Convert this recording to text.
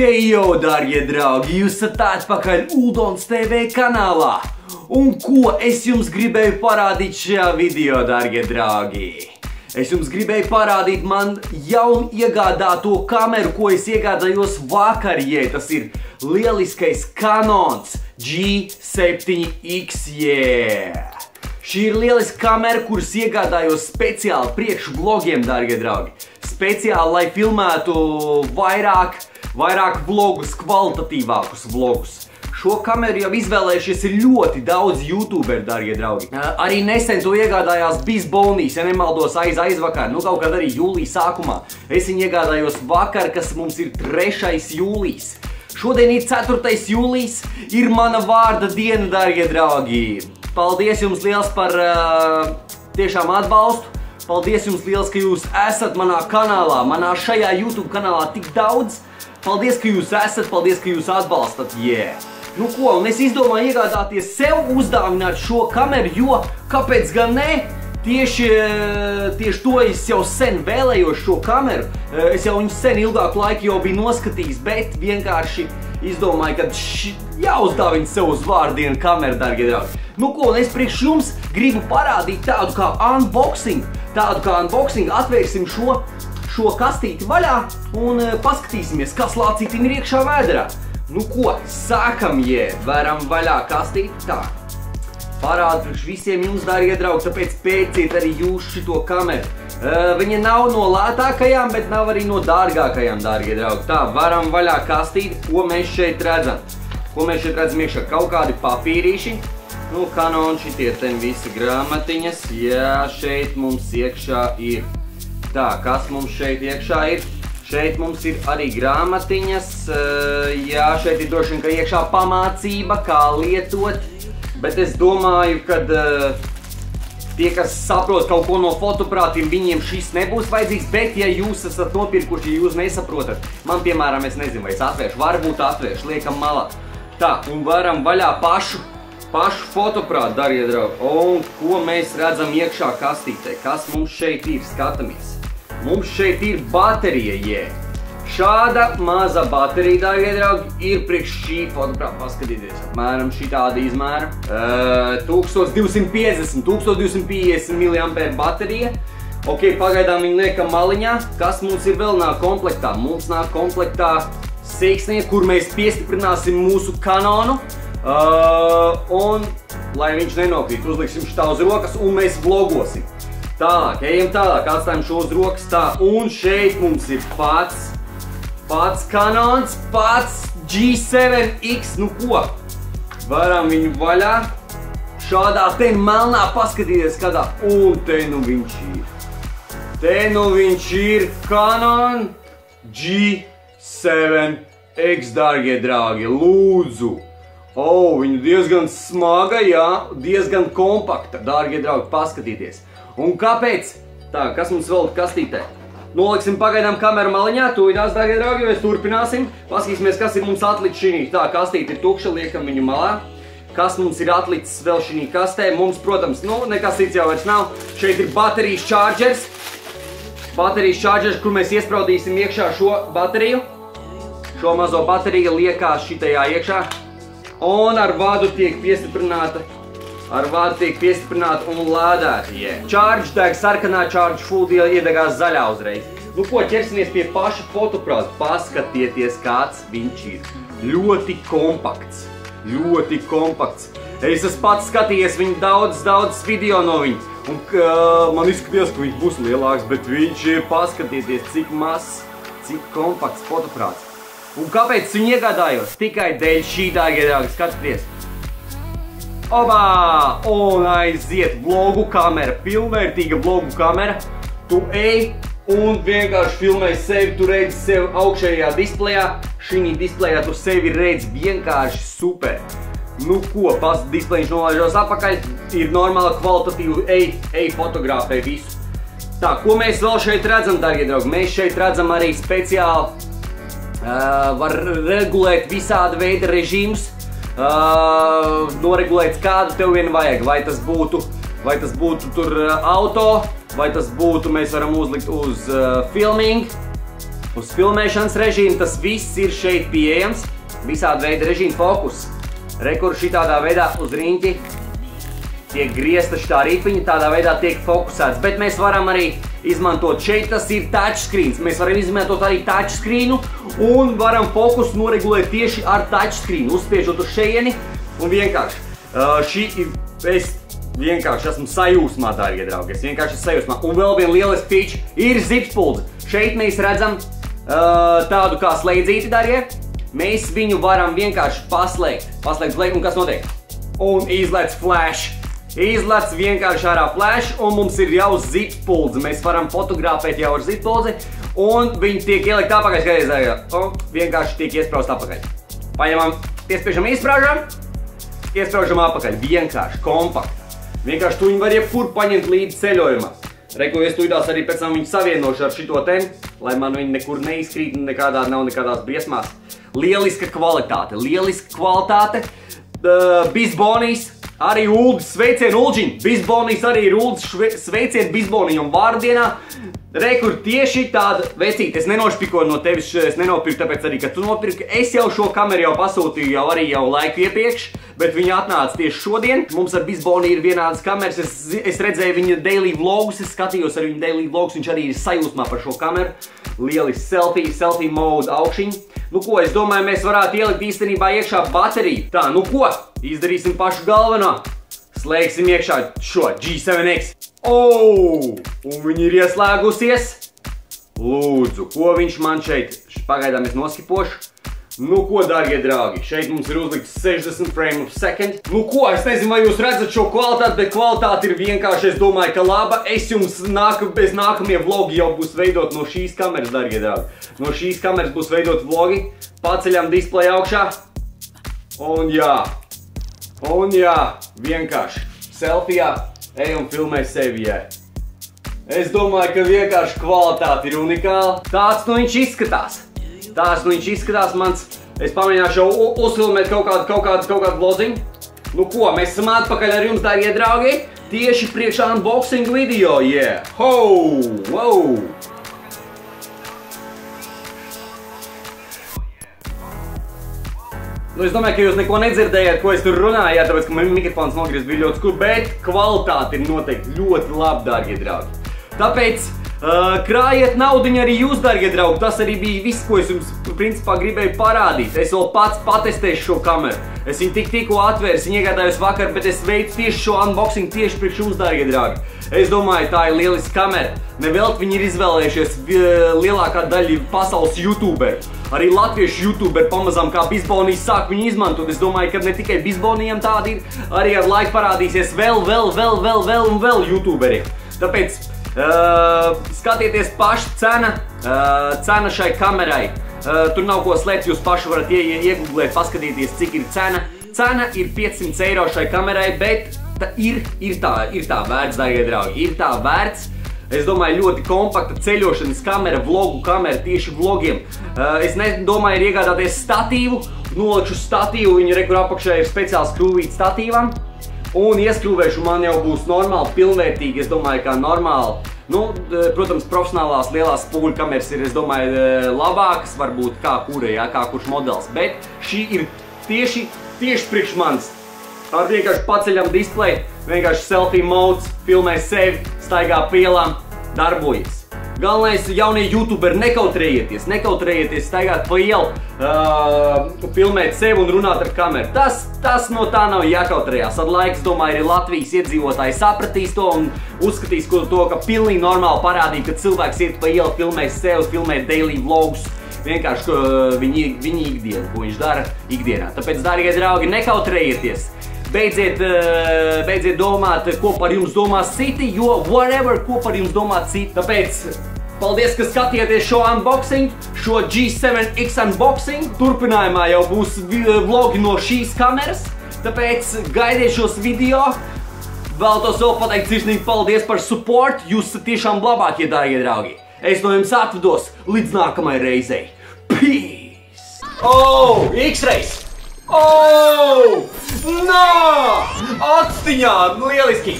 Hejo, darbie draugi, jūs esat atpakaļ Uldons TV kanālā. Un ko es jums gribēju parādīt šajā video, darbie draugi? Es jums gribēju parādīt man jaunu iegādāto kameru, ko es iegādājos vakar, tas ir lieliskais Canons G7X, Šī ir lieliska kamera, kuras iegādājos speciāli priekš vlogiem, darbie draugi. Speciāli, lai filmētu vairāk vlogus, kvalitatīvākus vlogus. Šo kameru jau izvēlējušies ir ļoti daudz youtuberi, darbie draugi. Arī nesen to iegādājās BizBonijs, ja nemaldos aizvakar, kaut kad arī jūlijas sākumā. Es viņu iegādājos vakar, kas mums ir 3. jūlijas. Šodien ir 4. jūlijas, ir mana vārda diena, darbie draugi. Paldies jums liels par tiešām atbalstu. Paldies jums liels, ka jūs esat manā kanālā, manā šajā YouTube kanālā tik daudz. Paldies, ka jūs esat, paldies, ka jūs atbalstat, Nu ko, un es izdomāju iegādāties sev uzdāvināt šo kameru, jo kāpēc gan ne? Tieši to es jau sen vēlējos šo kameru. Es jau viņu sen ilgāku laiku jau biju noskatījis, bet vienkārši izdomāju, ka jāuzdāvina sev uz vārdienu kameru, darbie draugi. Nu ko, un es priekš jums gribu parādīt tādu kā unboxing. Atvērsim šo kastīti vaļā un paskatīsimies, kas lācītim ir iekšā vēderā. Nu ko, sākam, varam vaļā kastīti. Tā, parādu priekš visiem jums, darbie draugi, tāpēc pēciet arī jūs šito kameru. Viņa nav no lētākajām, bet nav arī no dārgākajām, darbie draugi. Tā, varam vaļā kastīti, ko mēs šeit redzam. Iekšā kaut kādi papīrīši. Nu, Canon šitie ten visi grāmatiņas, šeit mums iekšā ir. Tā, kas mums šeit iekšā ir? Šeit mums ir arī grāmatiņas, šeit ir droši vien, ka iekšā pamācība, kā lietot. Bet es domāju, kad tie, kas saprot kaut ko no fotoprātiem, viņiem šis nebūs vajadzīgs, bet ja jūs esat nopirkuši, ja jūs nesaprotat, man piemēram, es nezinu, vai es atvēršu, varbūt atvēršu, liekam malā. Tā, un varam vaļā pašu fotoprātu, darbie draugi. Un ko mēs redzam iekšā kastītē? Kas mums šeit ir? Skatāmies. Mums šeit ir baterija, Šāda maza baterija, darbie draugi, ir priekš šī fotoprāta. Paskatieties, apmēram šitāda izmēra. 1250 mAh baterija. Ok, pagaidām viņu liekam maliņā. Kas mums ir vēl nāk komplektā? Mums nāk komplektā sīksnieki, kur mēs piestiprināsim mūsu Canonu. Un, lai viņš nenokrīt, uzliksim šitā uz rokas un mēs vlogosim. Tālāk, ejam tālāk, atstājam šo uz rokas tā. Un šeit mums ir pats Canons, pats G7X. Nu ko, varam viņu vaļā. Šādā te melnā paskatīties kādā. Un te nu viņš ir. Canon G7X, darbie draugi, lūdzu. Viņa diezgan smaga, diezgan kompakta, darbie draugi, paskatīties. Un kāpēc? Tā, kas mums vēl kastītē? Noliksim pagaidām kameru maliņā, tūlīdās, darbie draugi, mēs turpināsim. Paskatīsimies, kas ir mums atlicis šī. Tā, kastīte ir tukša, liekam viņu malā. Kas mums ir atlicis vēl šī kastē? Mums, protams, nekas cits jau vairs nav. Šeit ir baterijas čārģers. Kur mēs iespraudīsim iekšā šo bateriju. Šo mazo bateriju liekās šitajā iekšā. Un ar vadu tiek piestiprināta un lādēta, Charge deg sarkanā, charge full iedegās zaļā uzreiz. Nu ko, ķersimies pie paša fotoprāta. Paskatieties, kāds viņš ir. Ļoti kompakts. Es esmu pats skatījies viņu daudz video no viņa. Un man izskatījās, ka viņš būs lielāks, bet viņš ir, paskatieties, cik mazs, cik kompakts fotoprāts. Un kāpēc viņu iegādājos? Tikai dēļ šī, darbie draugi, skatieties. Un aiziet vlogu kamera, pilnvērtīga vlogu kamera. Tu ej un vienkārši filmē sevi, tu redzi sevi augšējā displejā. Šī displejā tu sevi redzi vienkārši super. Nu ko, displejiņš nolaižos apakaļ, ir normāla kvalitatīva, ej fotografē visu. Tā, ko mēs vēl šeit redzam, darbie draugi? Mēs šeit redzam arī speciāli. Var regulēt visāda veida režīmus, noregulēt kādu tev vien vajag, vai tas būtu tur auto, vai tas būtu, mēs varam uzlikt uz filming, Uz filmēšanas režīmu tas viss ir šeit pieejams. Visādi veidi režīmu fokus. Rekur šitādā veidā uz riņķi tiek griezta šitā ripiņa, tādā veidā tiek fokusēts. Bet mēs varam arī izmantot šeit, tas ir touchscreens. Mēs varam izmantot arī touchscreenu un varam fokusu noregulēt tieši ar touchscreenu. Uzspiežot uz šeieni un vienkārši. Es vienkārši esmu sajūsmā, dārgie draugi. Es vienkārši esmu sajūsmā. Un vēl viena lieliska feature ir zipspuldze. Šeit mēs redzam tādu kā slēdzīti, dārgie. Mēs viņu varam vienkārši paslēgt un kas notiek? Un izlec flash. Izlec vienkārši ārā flash un mums ir jau zipspuldze. Mēs varam fotografēt jau ar zipspuldzi un viņi tiek ielikt apakaļ, skaties, un vienkārši tiek iespraust apakaļ. Paņemam, piespiežam, iespraužam apakaļ. Vienkārši, kompakti. Vienkārši tu viņu var jebkur paņemt līdzi ceļojumā. Reku, es tūdās arī pēc tam viņu savienošu ar šito te, lai man viņi nekur neizkrīt, nav nekādās briesmās. Lieliska kvalitāte. Bizbonijs, arī Uldis sveicien Uldžiņ. Bizbonijs arī ir Uldis sveicien Bizbonijam vārdienā. Rekur tieši tāda vecīte, es nenošpikoju no tevis, es nenopirku, tāpēc arī, ka tu nopirki. Es jau šo kameru jau pasūtīju jau laiku iepriekš, bet viņa atnāca tieši šodien. Mums ar Bizboniju ir vienādas kameras, es redzēju viņa daily vlogus, es skatījos ar viņa daily vlogus, viņš arī ir sajūsmā par šo kameru. Lieliski selfie mode augšiņ. Nu ko, es domāju, mēs varētu ielikt īstenībā iekšā bateriju. Tā, nu ko, izdarīsim pašu galveno. Slēgsim iekšā šo G7X. Un viņi ir ieslēgusies. Lūdzu, ko viņš man šeit? Pagaidām es noskipošu. Nu ko, dārgie draugi, šeit mums ir uzlikts 60 frame of second. Nu ko, es nezinu, vai jūs redzat šo kvalitāti, bet kvalitāte ir vienkārši, es domāju, ka laba. Es jums bez nākamie vlogi jau būs veidot no šīs kameras, dārgie draugi. No šīs kameras būs veidot vlogi. Paceļam displeju augšā. Un jā, vienkārši selfijā ejam filmē sevi, jā. Es domāju, ka vienkārši kvalitāte ir unikāla. Tāds nu viņš izskatās mans. Es pamēģināšu uzfilmēt kaut kādu vlodziņu. Nu ko, mēs esam atpakaļ ar jums, dārgie draugi. Tieši priekš unboxing video, yeah. Wow. Nu, es domāju, ka jūs neko nedzirdējāt, ko es tur runāju, jā, tāpēc, ka man mikrofons nogriez bija ļoti skur, bet kvalitāte ir noteikti ļoti labi, dārgie draugi. Tāpēc krājiet naudiņu arī jūs, dārgie draugi. Tas arī bija viss, ko es jums principā gribēju parādīt. Es vēl pats patestēšu šo kameru. Es viņu tikko atvēru, viņu iegādājos vakar, bet es veicu tieši šo unboxing tieši priekš jums, dārgie draugi. Es domāju, tā ir lieliska kamera. Nevelti viņi ir izvēlējušies lielākā daļa pasaules YouTuberu. Arī latviešu YouTuberi pamazām kā Bizbonijas sāk viņu izmantot. Es domāju, ka ne tikai Bizbonijam tādi ir, arī ar laiku parādīsies vēl YouTuberiem. Tāpēc skatieties paši cena šai kamerai. Tur nav ko slēpt, jūs paši varat iegooglēt, paskatīties, cik ir cena. Cena ir 500 eiro šai kamerai, bet ir tā vērts, dārgie draugi, ir tā vērts. Es domāju, ļoti kompakta ceļošanas kamera, vlogu kamera, tieši vlogiem. Es nedomāju, ir iegādāties statīvu, nolikšu statīvu, viņa rekur apakšā ir speciāls skrūvīts statīvam. Un ieskrūvēšu man jau būs normāli, pilnvērtīgi, es domāju, kā normāli. Nu, protams, profesionālās lielās spoguļu kameras ir, es domāju, labākas, varbūt kā kurš modelis. Bet šī ir tieši priekš manis. Ar vienkārši paceļam displeju, vienkārši selfie modes, filmē sevi, staigā pa ielām, darbojas. Galvenais, jaunie YouTuberi, nekautrējieties staigāt pa ielu, filmēt sevi un runāt ar kameru. Tas no tā nav jākautrējās. Ar laiks, domāju, arī Latvijas iedzīvotāji sapratīs to un uzskatīs to, ka pilnīgi normāli parādīt, ka cilvēks iet pa ielu, filmē sevi, filmē daily vlogus. Vienkārši viņa ikdiena, ko viņš dara ikdienā. Tāpēc, dārgie draugi, nekautrējieties. Beidziet domāt, ko par jums domās citi, jo ko par jums domā citi. Tāpēc paldies, ka skatījāties šo unboxing, šo G7X unboxing. Turpinājumā jau būs vlogi no šīs kameras, tāpēc gaidiet šos video. Vēlētos vēl pateikt sirsnīgi paldies par support, jūs esat tiešām labākie, dārgie draugi. Es no jums atvados līdz nākamajai reizei. Peace! X-Rays! Nā! Atstiņā! Lieliski!